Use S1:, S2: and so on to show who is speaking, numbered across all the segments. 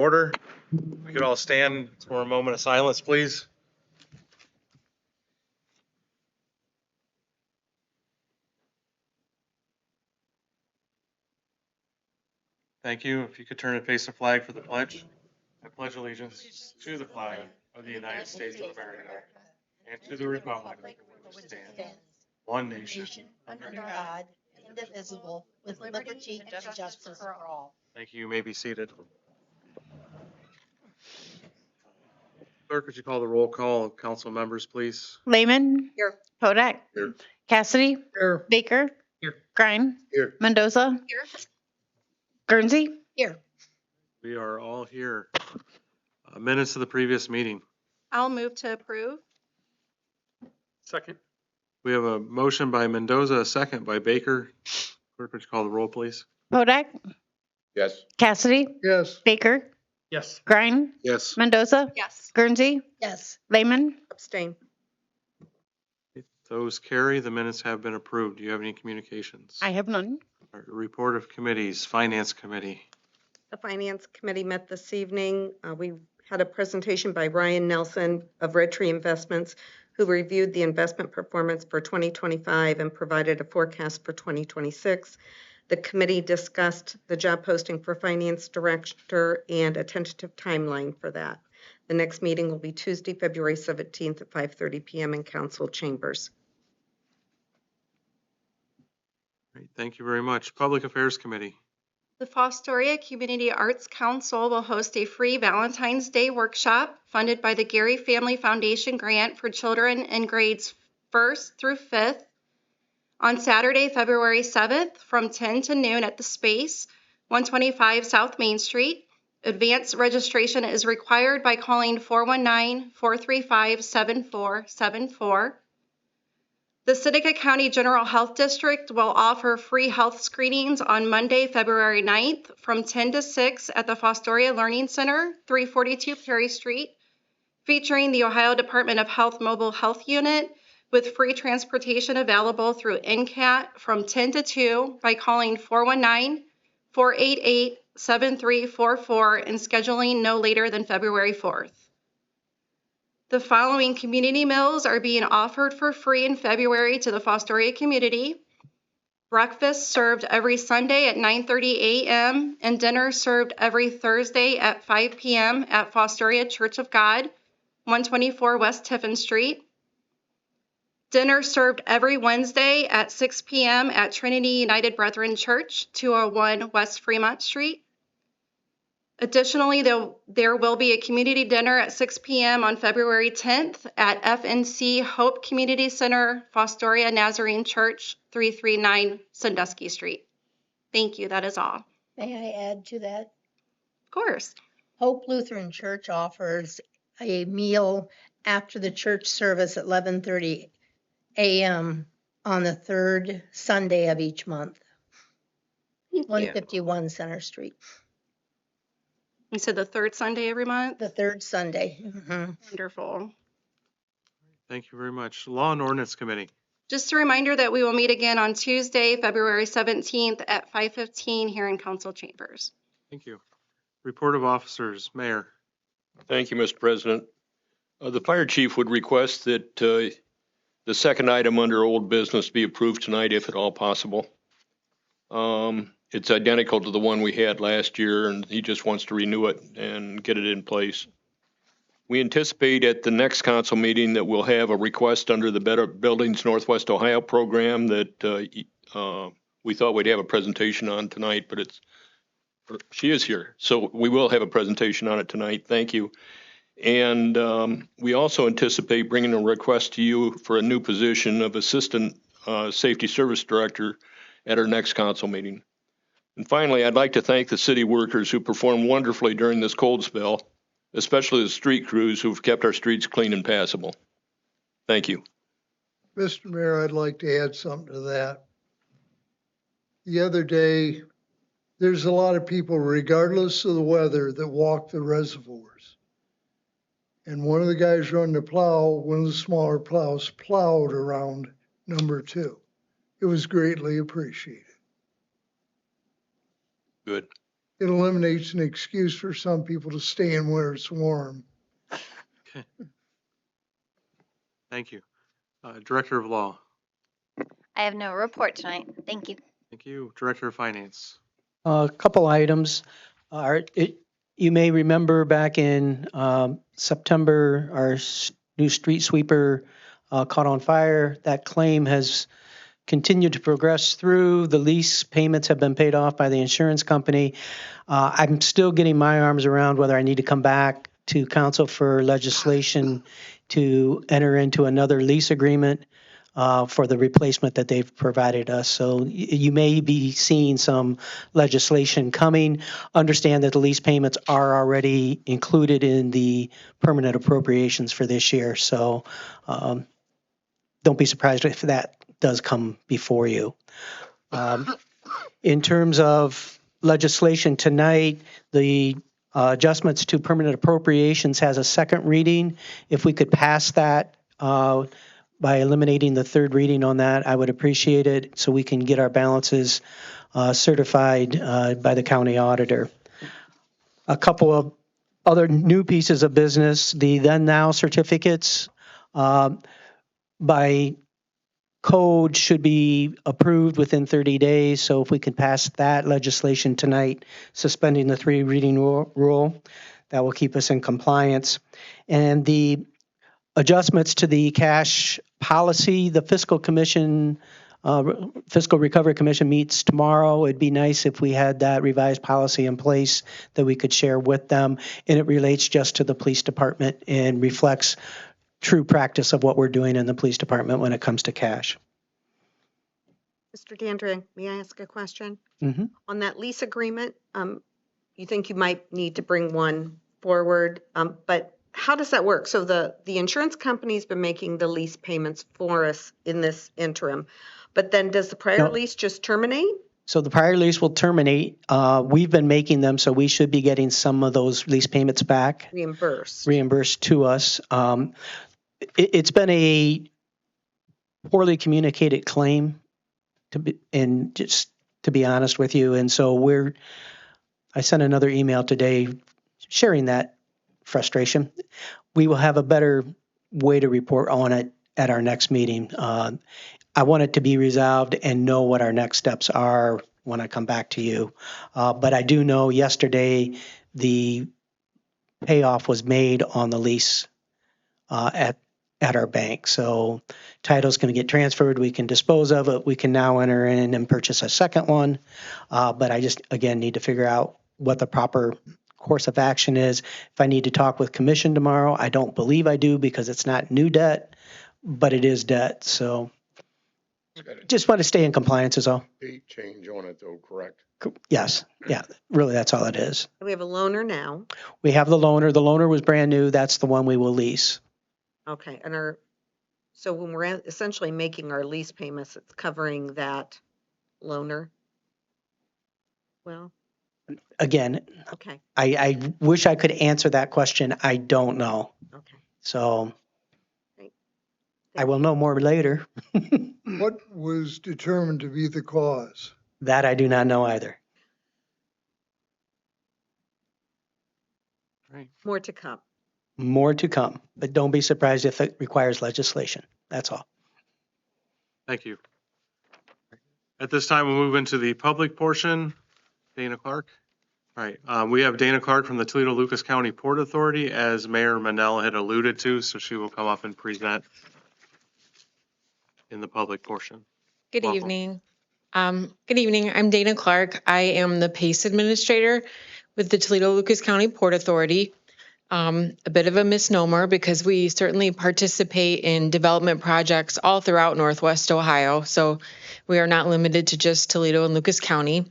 S1: Order. We could all stand for a moment of silence, please. Thank you. If you could turn and face the flag for the pledge. I pledge allegiance to the flag of the United States of America and to the republic for which it stands, one nation,
S2: under God, indivisible, with liberty and justice for all.
S1: Thank you. You may be seated. Clerk, would you call the roll call of council members, please?
S3: Lehman.
S2: Here.
S3: Kodak.
S1: Here.
S3: Cassidy.
S2: Here.
S3: Baker.
S2: Here.
S3: Grine.
S1: Here.
S3: Mendoza.
S2: Here.
S3: Guernsey.
S2: Here.
S1: We are all here. Minutes of the previous meeting.
S4: I'll move to approve.
S1: Second. We have a motion by Mendoza, a second by Baker. Clerk, would you call the roll, please?
S3: Kodak.
S1: Yes.
S3: Cassidy.
S2: Yes.
S3: Baker.
S2: Yes.
S3: Grine.
S1: Yes.
S3: Mendoza.
S4: Yes.
S3: Guernsey.
S2: Yes.
S3: Lehman.
S4: Abstain.
S1: Those carry. The minutes have been approved. Do you have any communications?
S3: I have none.
S1: All right, report of committees. Finance Committee.
S4: The Finance Committee met this evening. We had a presentation by Ryan Nelson of Red Tree Investments, who reviewed the investment performance for 2025 and provided a forecast for 2026. The committee discussed the job posting for Finance Director and a tentative timeline for that. The next meeting will be Tuesday, February 17th at 5:30 p.m. in council chambers.
S1: Great, thank you very much. Public Affairs Committee.
S5: The Fostoria Community Arts Council will host a free Valentine's Day workshop funded by the Gary Family Foundation grant for children in grades 1st through 5th on Saturday, February 7th from 10 to noon at the Space, 125 South Main Street. Advanced registration is required by calling 419-435-7474. The Seneca County General Health District will offer free health screenings on Monday, February 9th from 10 to 6 at the Fostoria Learning Center, 342 Perry Street, featuring the Ohio Department of Health Mobile Health Unit with free transportation available through NCAT from 10 to 2 by calling 419-488-7344 and scheduling no later than February 4th. The following community meals are being offered for free in February to the Fostoria community. Breakfast served every Sunday at 9:30 a.m. and dinner served every Thursday at 5 p.m. at Fostoria Church of God, 124 West Tiffin Street. Dinner served every Wednesday at 6 p.m. at Trinity United Brethren Church, 201 West Fremont Street. Additionally, there will be a community dinner at 6 p.m. on February 10th at FNC Hope Community Center, Fostoria Nazarene Church, 339 Sandusky Street. Thank you. That is all.
S2: May I add to that?
S5: Of course.
S2: Hope Lutheran Church offers a meal after the church service at 11:30 a.m. on the third Sunday of each month,
S5: Thank you.
S2: 151 Center Street.
S5: You said the third Sunday every month?
S2: The third Sunday. Mhm.
S5: Wonderful.
S1: Thank you very much. Law and Ordinance Committee.
S5: Just a reminder that we will meet again on Tuesday, February 17th at 5:15 here in council chambers.
S1: Thank you. Report of Officers. Mayor.
S6: Thank you, Mr. President. The fire chief would request that the second item under old business be approved tonight, if at all possible. It's identical to the one we had last year, and he just wants to renew it and get it in place. We anticipate at the next council meeting that we'll have a request under the Better Buildings Northwest Ohio program that we thought we'd have a presentation on tonight, but she is here. So we will have a presentation on it tonight. Thank you. And we also anticipate bringing a request to you for a new position of Assistant Safety Service Director at our next council meeting. And finally, I'd like to thank the city workers who performed wonderfully during this cold spell, especially the street crews who've kept our streets clean and passable. Thank you.
S7: Mr. Mayor, I'd like to add something to that. The other day, there's a lot of people, regardless of the weather, that walk the reservoirs. And one of the guys running the plow, one of the smaller plows, plowed around number 2. It was greatly appreciated.
S6: Good.
S7: it eliminates an excuse for some people to stay in where it's warm.
S1: Thank you. Director of Law.
S8: I have no report tonight. Thank you.
S1: Thank you. Director of Finance.
S9: A couple items. You may remember back in September, our new street sweeper caught on fire. That claim has continued to progress through. The lease payments have been paid off by the insurance company. I'm still getting my arms around whether I need to come back to council for legislation to enter into another lease agreement for the replacement that they've provided us. So you may be seeing some legislation coming. Understand that the lease payments are already included in the permanent appropriations for this year. So don't be surprised if that does come before you. In terms of legislation tonight, the adjustments to permanent appropriations has a second reading. If we could pass that by eliminating the third reading on that, I would appreciate it so we can get our balances certified by the county auditor. A couple of other new pieces of business, the then now certificates by code should be approved within 30 days. So if we can pass that legislation tonight, suspending the 3 reading rule, that will keep us in compliance. And the adjustments to the cash policy, the fiscal recovery commission meets tomorrow. It'd be nice if we had that revised policy in place that we could share with them. And it relates just to the police department and reflects true practice of what we're doing in the police department when it comes to cash.
S4: Mr. Dandridge, may I ask a question?
S9: Mm-hmm.
S4: On that lease agreement, you think you might need to bring one forward, but how does that work? So the insurance company's been making the lease payments for us in this interim, but then does the prior
S9: No.
S4: lease just terminate?
S9: So the prior lease will terminate. We've been making them, so we should be getting some of those lease payments back, reimbursed to us. It's been a poorly communicated claim, to be honest with you, and so I sent another email today sharing that frustration. We will have a better way to report on it at our next meeting. I want it to be resolved and know what our next steps are when I come back to you. But I do know yesterday the payoff was made on the lease at our bank. So title's going to get transferred. We can dispose of it. We can now enter in and purchase a second one. But I just, again, need to figure out what the proper course of action is. If I need to talk with commission tomorrow, I don't believe I do because it's not new debt, but it is debt. So just want to stay in compliance is all.
S10: Date change on it though, correct?
S9: Yes. Yeah. Really, that's all it is.
S4: We have a loaner now.
S9: We have the loaner. The loaner was brand new. That's the one we will lease.
S4: Okay, and so when we're essentially making our lease payments, it's covering that loaner? Well,
S9: Again,
S4: okay,
S9: I wish I could answer that question. I don't know.
S4: okay.
S9: So
S4: Great.
S9: I will know more later.
S7: What was determined to be the cause?
S9: That I do not know either.
S1: Right.
S4: More to come.
S9: More to come, but don't be surprised if it requires legislation. That's all.
S1: Thank you. At this time, we'll move into the public portion. Dana Clark. All right. We have Dana Clark from the Toledo-Lucas County Port Authority, as Mayor Manel had alluded to, so she will come up and present in the public portion.
S11: Good
S1: Welcome.
S11: evening. Good evening. I'm Dana Clark. I am the PACE administrator with the Toledo-Lucas County Port Authority. A bit of a misnomer because we certainly participate in development projects all throughout Northwest Ohio. So we are not limited to just Toledo and Lucas County.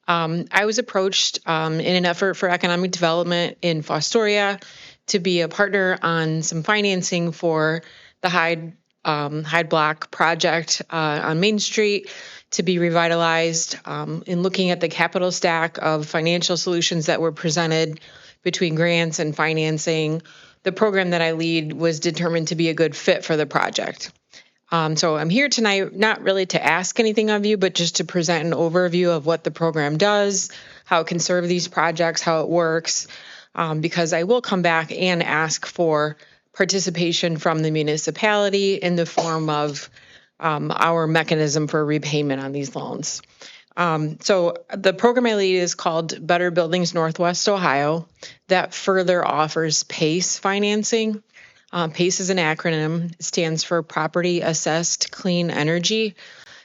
S11: I was approached in an effort for economic development in Fostoria to be a partner on some financing for the Hyde Block project on Main Street to be revitalized. In looking at the capital stack of financial solutions that were presented between grants and financing, the program that I lead was determined to be a good fit for the project. So I'm here tonight, not really to ask anything of you, but just to present an overview of what the program does, how it can serve these projects, how it works, because I will come back and ask for participation from the municipality in the form of our mechanism for repayment on these loans. So the program I lead is called Better Buildings Northwest Ohio, that further offers PACE financing. PACE is an acronym. It stands for Property Assessed Clean Energy.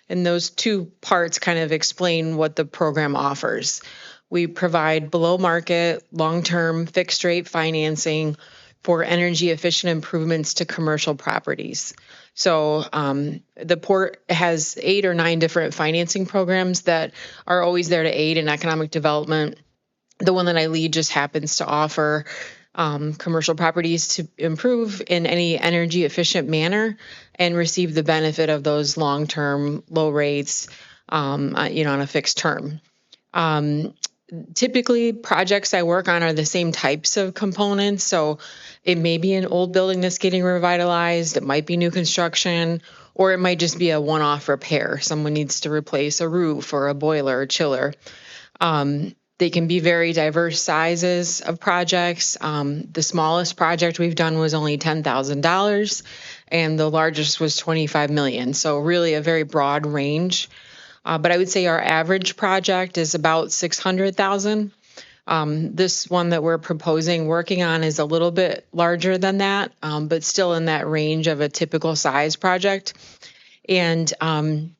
S11: And those two parts kind of explain what the program offers. We provide below market, long-term fixed rate financing for energy efficient improvements to commercial properties. So the port has 8 or 9 different financing programs that are always there to aid in economic development. The one that I lead just happens to offer commercial properties to improve in any energy efficient manner and receive the benefit of those long-term low rates, on a fixed term. Typically, projects I work on are the same types of components. So it may be an old building that's getting revitalized, it might be new construction, or it might just be a one-off repair. Someone needs to replace a roof or a boiler or chiller. They can be very diverse sizes of projects. The smallest project we've done was only $10,000, and the largest was $25 million. So really a very broad range. But I would say our average project is about $600,000. This one that we're proposing working on is a little bit larger than that, but still in that range of a typical size project. And kind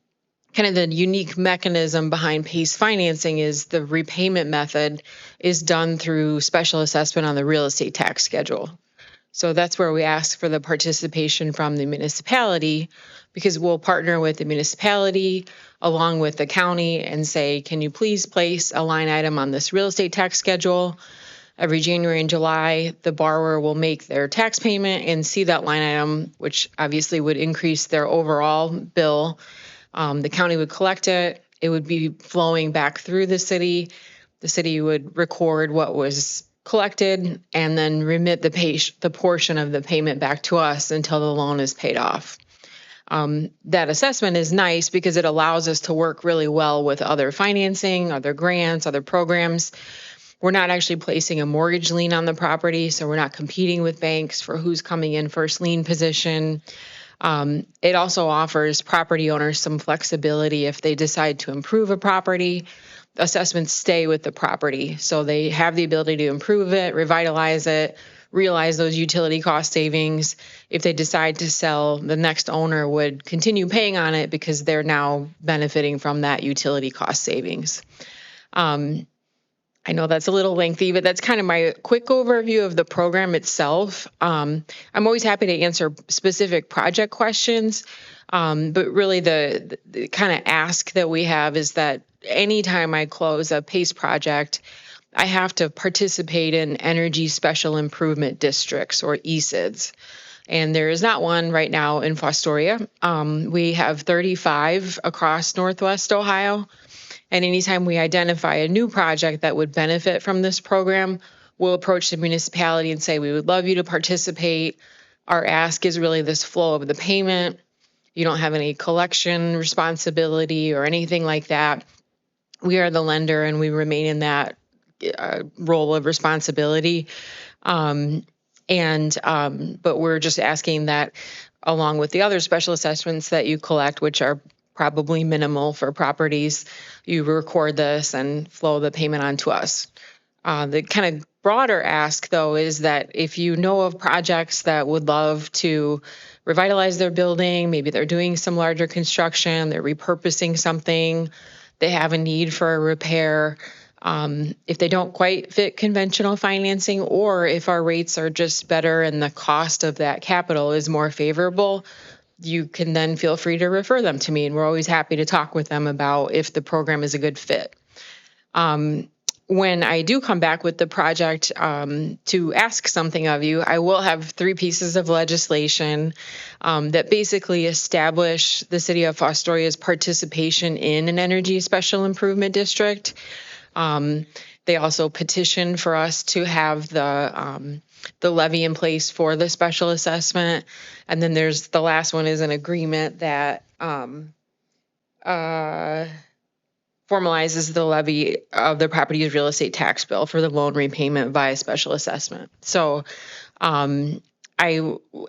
S11: of the unique mechanism behind PACE financing is the repayment method is done through special assessment on the real estate tax schedule. So that's where we ask for the participation from the municipality, because we'll partner with the municipality along with the county and say, can you please place a line item on this real estate tax schedule? Every January and July, the borrower will make their tax payment and see that line item, which obviously would increase their overall bill. The county would collect it. It would be flowing back through the city. The city would record what was collected and then remit the portion of the payment back to us until the loan is paid off. That assessment is nice because it allows us to work really well with other financing, other grants, other programs. We're not actually placing a mortgage lien on the property, so we're not competing with banks for who's coming in first lien position. It also offers property owners some flexibility if they decide to improve a property. Assessments stay with the property, so they have the ability to improve it, revitalize it, realize those utility cost savings. If they decide to sell, the next owner would continue paying on it because they're now benefiting from that utility cost savings. I know that's a little lengthy, but that's kind of my quick overview of the program itself. I'm always happy to answer specific project questions, but really the kind of ask that we have is that anytime I close a PACE project, I have to participate in Energy Special Improvement Districts, or ESIDs. And there is not one right now in Fostoria. We have 35 across Northwest Ohio. And anytime we identify a new project that would benefit from this program, we'll approach the municipality and say, we would love you to participate. Our ask is really this flow of the payment. You don't have any collection responsibility or anything like that. We are the lender and we remain in that role of responsibility. But we're just asking that along with the other special assessments that you collect, which are probably minimal for properties, you record this and flow the payment on to us. The kind of broader ask, though, is that if you know of projects that would love to revitalize their building, maybe they're doing some larger construction, they're repurposing something, they have a need for a repair, if they don't quite fit conventional financing, or if our rates are just better and the cost of that capital is more favorable, you can then feel free to refer them to me, and we're always happy to talk with them about if the program is a good fit. When I do come back with the project to ask something of you, I will have 3 pieces of legislation that basically establish the city of Fostoria's participation in an energy special improvement district. They also petitioned for us to have the levy in place for the special assessment. And then there's the last one is an agreement that formalizes the levy of the property's real estate tax bill for the loan repayment via special assessment. So I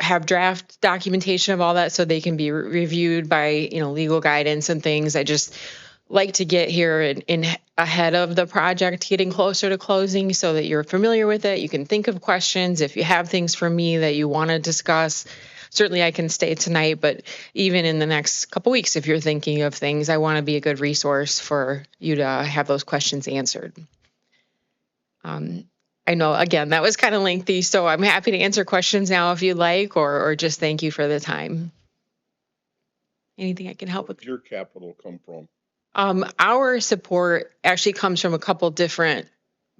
S11: have draft documentation of all that so they can be reviewed by, legal guidance and things. I just like to get here in ahead of the project getting closer to closing so that you're familiar with it. You can think of questions. If you have things for me that you want to discuss, certainly I can stay tonight, but even in the next couple weeks, if you're thinking of things, I want to be a good resource for you to have those questions answered. I know, again, that was kind of lengthy, so I'm happy to answer questions now if you'd like, or just thank you for the time. Anything I can help with?
S10: Where does your capital come from?
S11: Our support actually comes from a couple different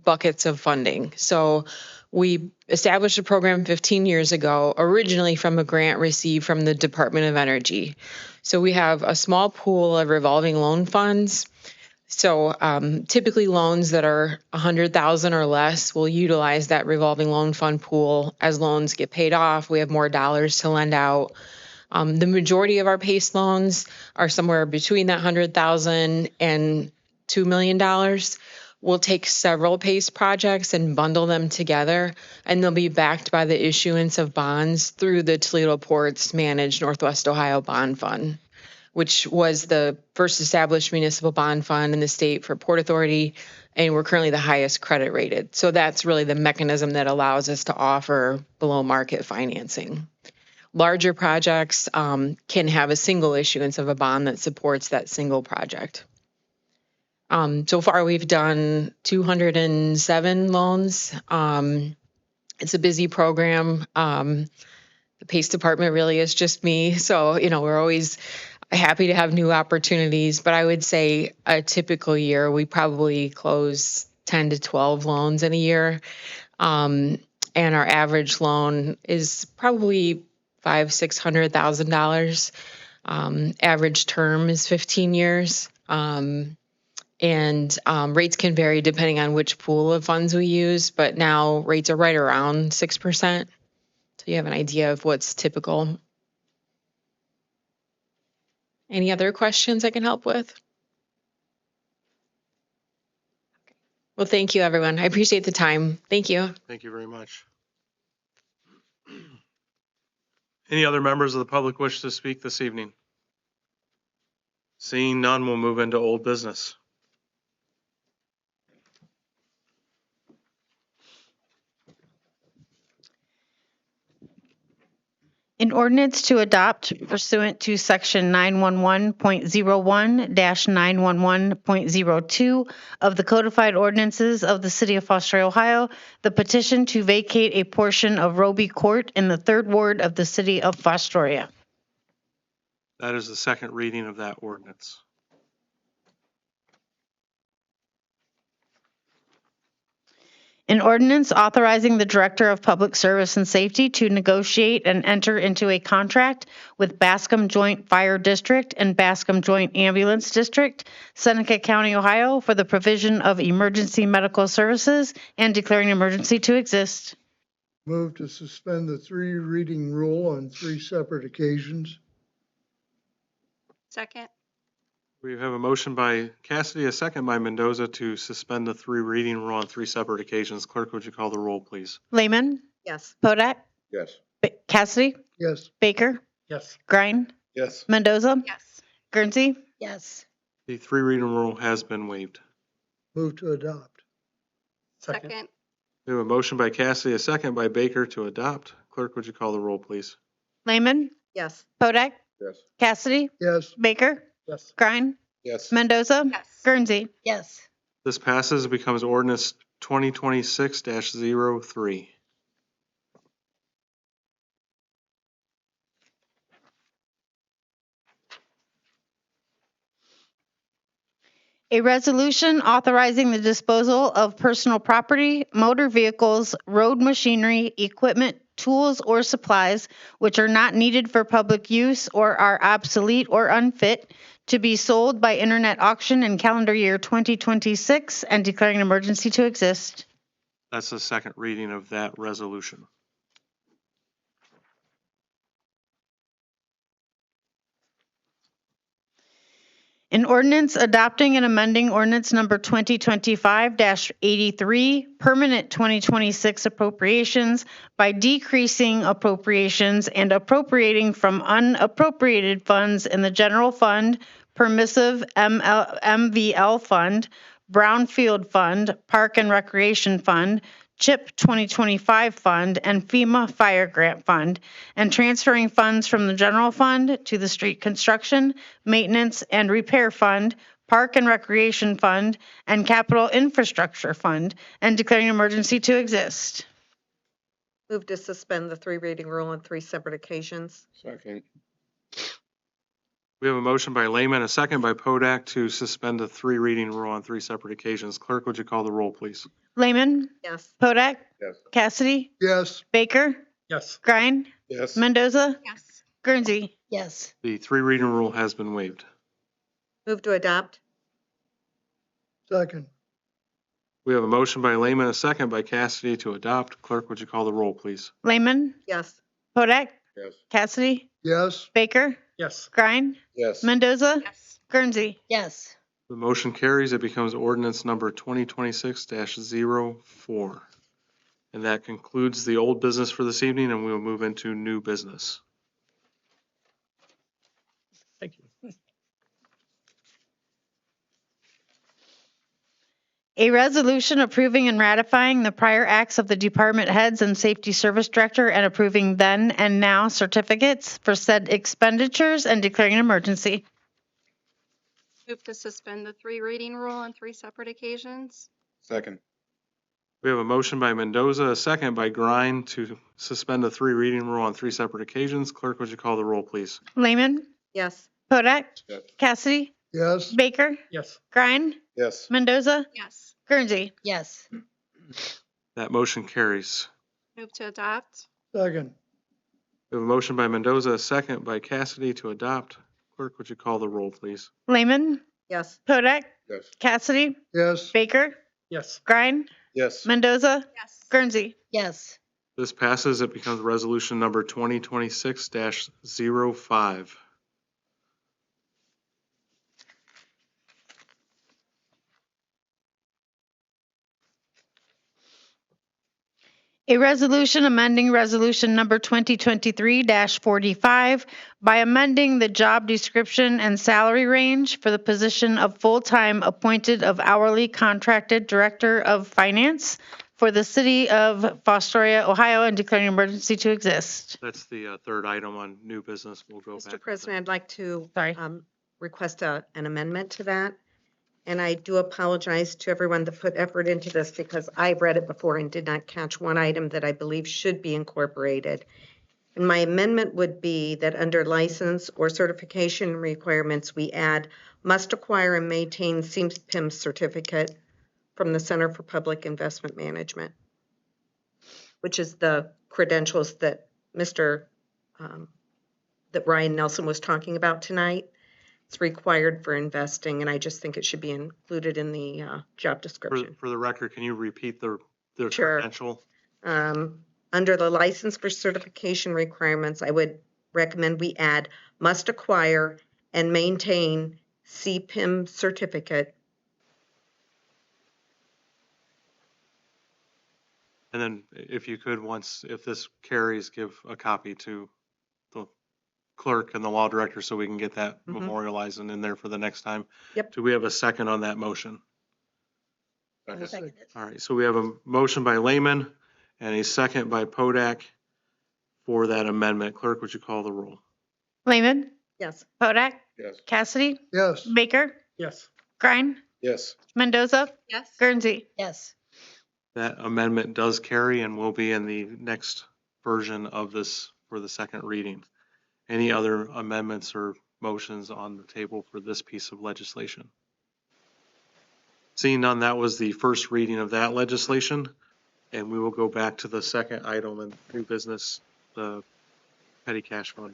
S11: buckets of funding. So we established a program 15 years ago, originally from a grant received from the Department of Energy. So we have a small pool of revolving loan funds. So typically loans that are $100,000 or less will utilize that revolving loan fund pool. As loans get paid off, we have more dollars to lend out. The majority of our PACE loans are somewhere between that $100,000 and $2 million. We'll take several PACE projects and bundle them together, and they'll be backed by the issuance of bonds through the Toledo Ports managed Northwest Ohio Bond Fund, which was the first established municipal bond fund in the state for Port Authority, and we're currently the highest credit rated. So that's really the mechanism that allows us to offer below market financing. Larger projects can have a single issuance of a bond that supports that single project. So far, we've done 207 loans. It's a busy program. The PACE department really is just me. So, we're always happy to have new opportunities. But I would say a typical year, we probably close 10 to 12 loans in a year. And our average loan is probably $500,000-$600,000. Average term is 15 years. And rates can vary depending on which pool of funds we use, but now rates are right around 6%. So you have an idea of what's typical. Any other questions I can help with? Well, thank you, everyone. I appreciate the time. Thank you.
S1: Thank you very much. Any other members of the public wish to speak this evening? Seeing none, we'll move into old business.
S3: An ordinance to adopt pursuant to section 911.01-911.02 of the codified ordinances of the city of Fostoria, Ohio, the petition to vacate a portion of Roby Court in the 3rd ward of the city of Fostoria.
S1: That is the second reading of that ordinance.
S3: An ordinance authorizing the Director of Public Service and Safety to negotiate and enter into a contract with Bascom Joint Fire District and Bascom Joint Ambulance District, Seneca County, Ohio, for the provision of emergency medical services and declaring an emergency to exist.
S7: Move to suspend the 3 reading rule on 3 separate occasions.
S5: Second.
S1: We have a motion by Cassidy, a second by Mendoza to suspend the 3 reading rule on 3 separate occasions. Clerk, would you call the roll, please?
S3: Lehman,
S4: Yes.
S3: Podak,
S10: Yes.
S3: Cassidy,
S7: Yes.
S3: Baker,
S7: Yes.
S3: Grine,
S10: Yes.
S3: Mendoza,
S5: Yes.
S3: Guernsey.
S2: Yes.
S1: The 3 reading rule has been waived.
S7: Move to adopt.
S5: Second.
S1: We have a motion by Cassidy, a second by Baker to adopt. Clerk, would you call the roll, please?
S3: Lehman,
S4: Yes.
S3: Podak,
S10: Yes.
S3: Cassidy,
S7: Yes.
S3: Baker,
S7: Yes.
S3: Grine,
S10: Yes.
S3: Mendoza,
S5: Yes.
S3: Guernsey.
S2: Yes.
S1: This passes, it becomes ordinance 2026-03.
S3: A resolution authorizing the disposal of personal property, motor vehicles, road machinery, equipment, tools, or supplies which are not needed for public use or are obsolete or unfit to be sold by internet auction in calendar year 2026 and declaring an emergency to exist.
S1: That's the second reading of that resolution.
S3: An ordinance adopting and amending ordinance number 2025-83, permanent 2026 appropriations by decreasing appropriations and appropriating from unappropriated funds in the general fund, permissive MVL fund, brownfield fund, park and recreation fund, CHIP 2025 fund, and FEMA fire grant fund, and transferring funds from the general fund to the street construction, maintenance, and repair fund, park and recreation fund, and capital infrastructure fund, and declaring an emergency to exist.
S4: Move to suspend the three reading rule on three separate occasions.
S10: Second.
S1: We have a motion by Lehman, a second by Podak to suspend the three reading rule on three separate occasions. Clerk, would you call the roll, please?
S3: Lehman,
S4: Yes.
S3: Podak,
S10: Yes.
S3: Cassidy,
S7: Yes.
S3: Baker,
S1: Yes.
S3: Grine,
S10: Yes.
S3: Mendoza,
S5: Yes.
S3: Guernsey.
S2: Yes.
S1: The three reading rule has been waived.
S4: Move to adopt.
S7: Second.
S1: We have a motion by Lehman, a second by Cassidy to adopt. Clerk, would you call the roll, please?
S3: Lehman,
S4: Yes.
S3: Podak,
S10: Yes.
S3: Cassidy,
S7: Yes.
S3: Baker,
S1: Yes.
S3: Grine,
S10: Yes.
S3: Mendoza,
S5: Yes.
S3: Guernsey.
S2: Yes.
S1: The motion carries. It becomes ordinance number 2026-04. And that concludes the old business for this evening, and we will move into new business. Thank you.
S3: A resolution approving and ratifying the prior acts of the department heads and safety service director and approving then and now certificates for said expenditures and declaring an emergency.
S5: Move to suspend the three reading rule on three separate occasions.
S10: Second.
S1: We have a motion by Mendoza, a second by Grine to suspend the three reading rule on three separate occasions. Clerk, would you call the roll, please?
S3: Lehman,
S4: Yes.
S3: Podak,
S10: Yes.
S3: Cassidy,
S7: Yes.
S3: Baker,
S1: Yes.
S3: Grine,
S10: Yes.
S3: Mendoza,
S5: Yes.
S3: Guernsey.
S2: Yes.
S1: That motion carries.
S5: Move to adopt.
S7: Second.
S1: We have a motion by Mendoza, a second by Cassidy to adopt. Clerk, would you call the roll, please?
S3: Lehman,
S4: Yes.
S3: Podak,
S10: Yes.
S3: Cassidy,
S7: Yes.
S3: Baker,
S1: Yes.
S3: Grine,
S10: Yes.
S3: Mendoza,
S5: Yes.
S3: Guernsey.
S2: Yes.
S1: This passes. It becomes resolution number 2026-05.
S3: A resolution amending resolution number 2023-45 by amending the job description and salary range for the position of full-time appointed of hourly contracted director of finance for the city of Fostoria, Ohio, and declaring an emergency to exist.
S1: That's the third item on new business. We'll go back.
S4: Mr. President, I'd like to
S3: Sorry.
S4: request an amendment to that. And I do apologize to everyone that put effort into this because I read it before and did not catch one item that I believe should be incorporated. And my amendment would be that under license or certification requirements, we add must acquire and maintain CPIM certificate from the Center for Public Investment Management, which is the credentials that that Ryan Nelson was talking about tonight. It's required for investing, and I just think it should be included in the job description.
S1: For the record, can you repeat the
S4: Sure.
S1: credential?
S4: Under the license for certification requirements, I would recommend we add must acquire and maintain CPIM certificate.
S1: And then if you could, if this carries, give a copy to the clerk and the law director so we can get that memorialized and in there for the next time.
S4: Yep.
S1: Do we have a second on that motion?
S2: I'll second it.
S1: All right, so we have a motion by Lehman and a second by Podak for that amendment. Clerk, would you call the roll?
S3: Lehman,
S4: Yes.
S3: Podak,
S10: Yes.
S3: Cassidy,
S7: Yes.
S3: Baker,
S1: Yes.
S3: Grine,
S10: Yes.
S3: Mendoza,
S5: Yes.
S3: Guernsey.
S2: Yes.
S1: That amendment does carry and will be in the next version of this for the second reading. Any other amendments or motions on the table for this piece of legislation? Seeing none, that was the first reading of that legislation. And we will go back to the second item in new business, the petty cash fund.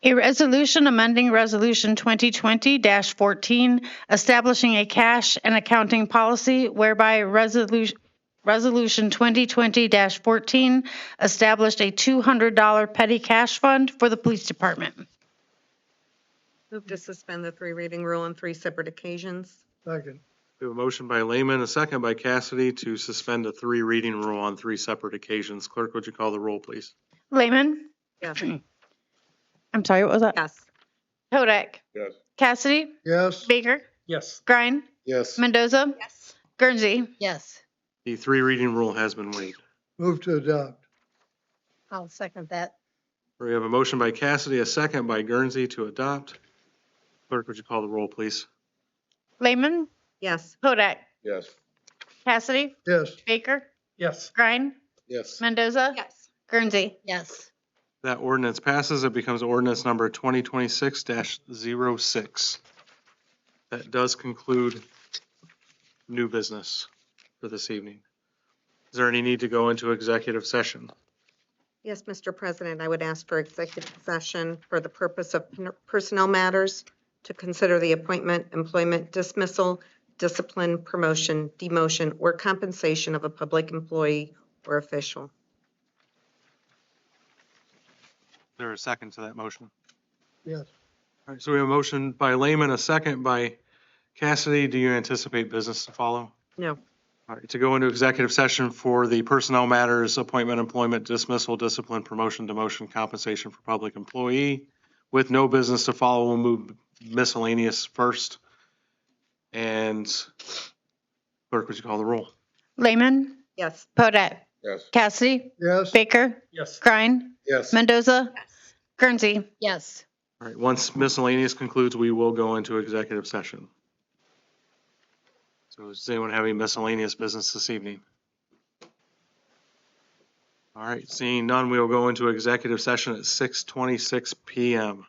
S3: A resolution amending Resolution 2020-14, establishing a cash and accounting policy whereby Resolution 2020-14 established a $200 petty cash fund for the police department.
S4: Move to suspend the three reading rule on three separate occasions.
S7: Second.
S1: We have a motion by Lehman, a second by Cassidy to suspend the three reading rule on three separate occasions. Clerk, would you call the roll, please?
S3: Lehman?
S4: Yes.
S3: I'm sorry, what was that?
S4: Yes.
S3: Hodak?
S10: Yes.
S3: Cassidy?
S7: Yes.
S3: Baker?
S9: Yes.
S3: Grine?
S10: Yes.
S3: Mendoza?
S5: Yes.
S3: Guernsey?
S2: Yes,
S1: The three reading rule has been waived.
S7: Move to adopt.
S2: I'll second that.
S1: We have a motion by Cassidy, a second by Guernsey to adopt. Clerk, would you call the roll, please?
S3: Lehman?
S4: Yes.
S3: Hodak?
S10: Yes.
S3: Cassidy?
S7: Yes.
S3: Baker?
S9: Yes.
S3: Grine?
S10: Yes.
S3: Mendoza?
S5: Yes.
S3: Guernsey?
S2: Yes,
S1: That ordinance passes. It becomes ordinance number 2026-06. That does conclude new business for this evening. Is there any need to go into executive session?
S4: Yes, Mr. President, I would ask for executive session for the purpose of personnel matters to consider the appointment, employment, dismissal, discipline, promotion, demotion, or compensation of a public employee or official.
S1: Is there a second to that motion?
S7: Yes.
S1: All right, so we have a motion by Lehman, a second by Cassidy. Do you anticipate business to follow?
S4: No.
S1: All right, to go into executive session for the personnel matters, appointment, employment, dismissal, discipline, promotion, demotion, compensation for public employee. With no business to follow, we'll move miscellaneous first. And clerk, would you call the roll?
S3: Lehman?
S4: Yes.
S3: Hodak?
S10: Yes.
S3: Cassidy?
S7: Yes.
S3: Baker?
S9: Yes.
S3: Grine?
S10: Yes.
S3: Mendoza?
S5: Yes.
S3: Guernsey?
S2: yes.
S1: All right, once miscellaneous concludes, we will go into executive session. So does anyone have any miscellaneous business this evening? All right, seeing none, we will go into executive session at 6:26 PM.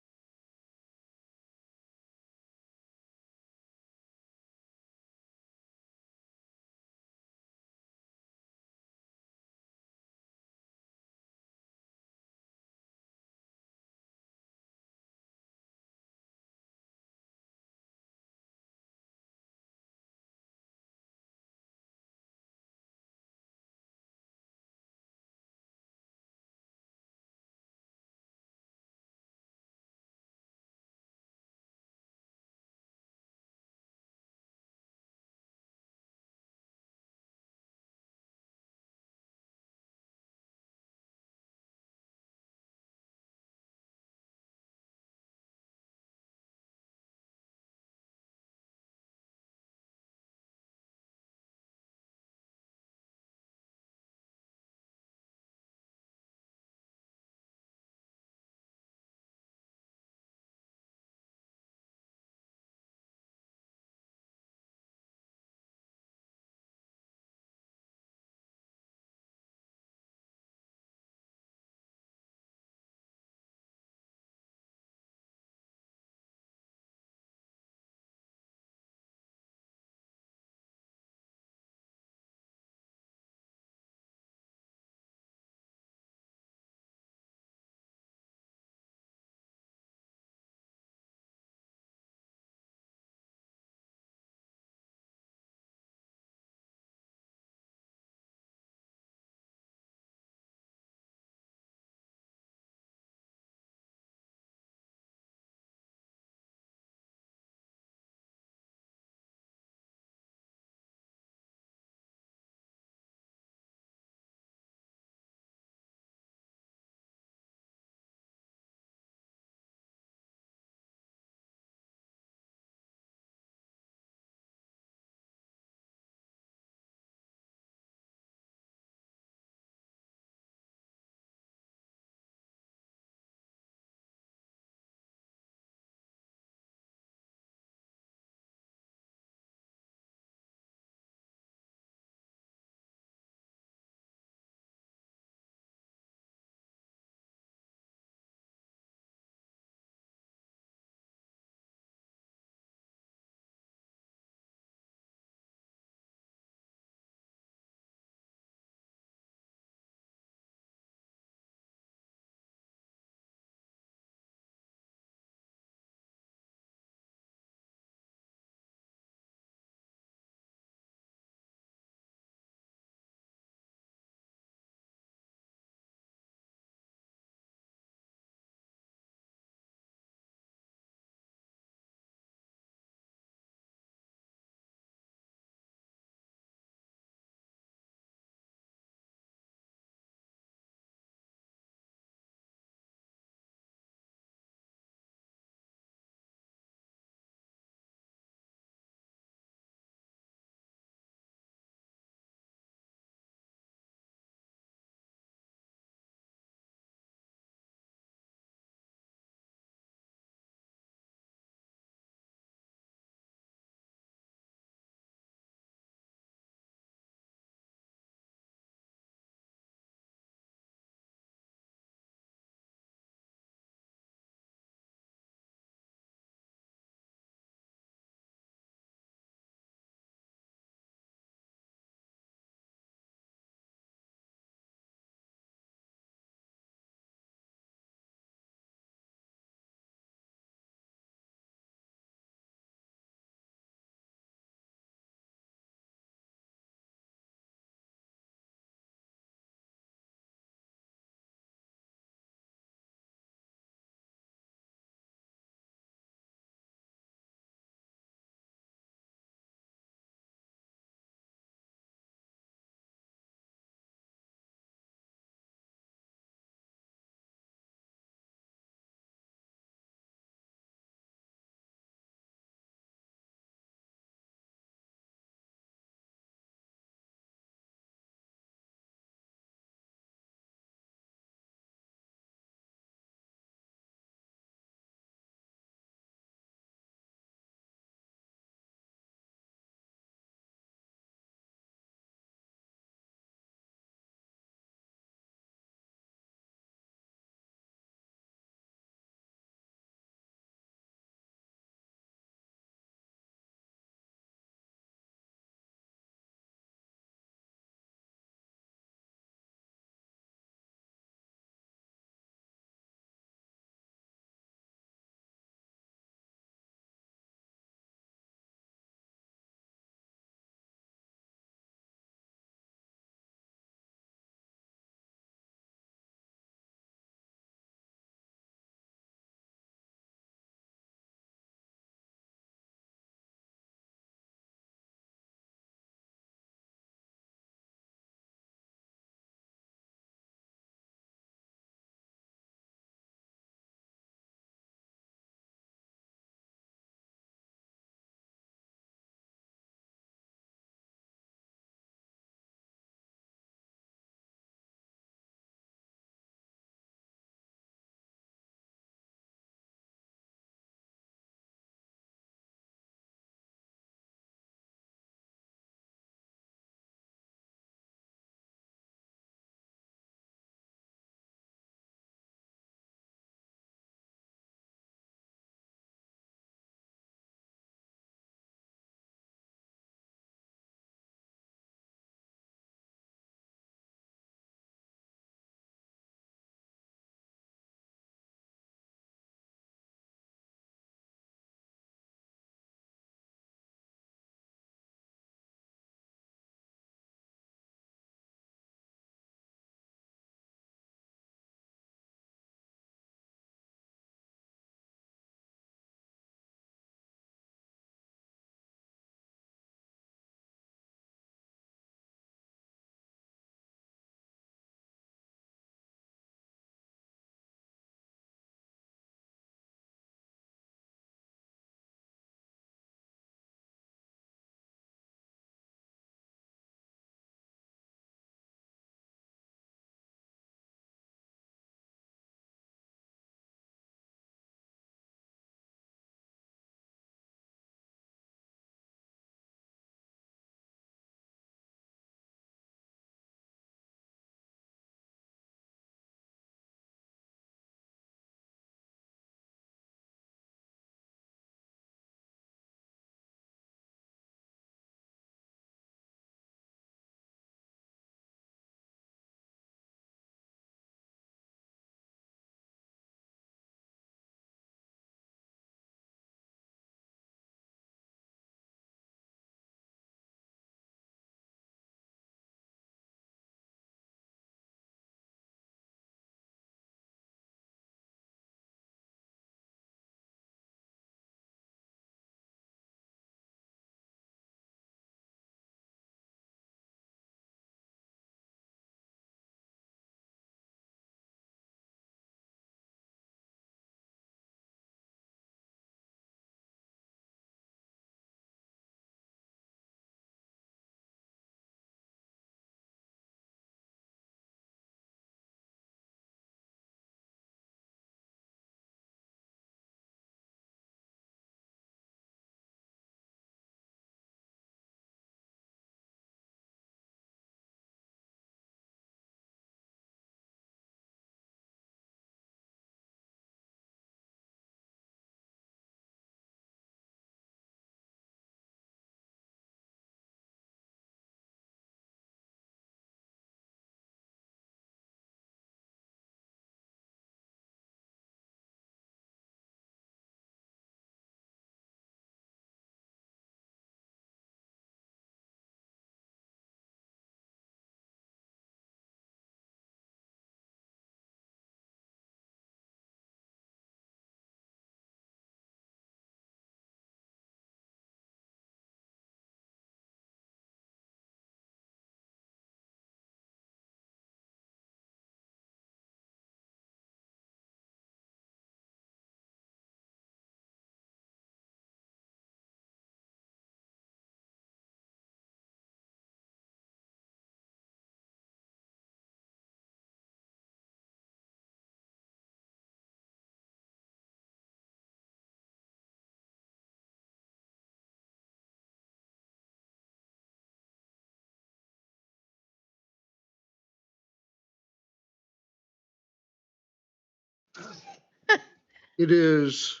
S7: It is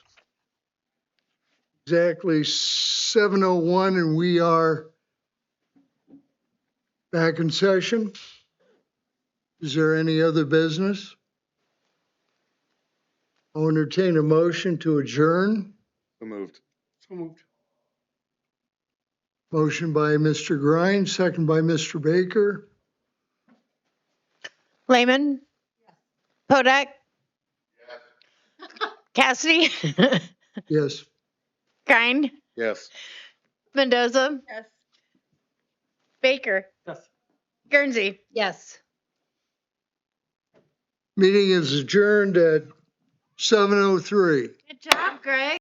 S7: exactly 7:01 and we are back in session. Is there any other business? I'll entertain a motion to adjourn.
S10: So moved. So moved.
S7: Motion by Mr. Grimes, second by Mr. Baker.
S3: Lehman? Podak? Cassidy?
S7: Yes.
S3: Grind?
S10: Yes.
S3: Mendoza?
S2: Yes.
S3: Baker?
S1: Yes.
S3: Guernsey?
S2: Yes.
S7: Meeting is adjourned at 7:03.
S3: Good job, Greg.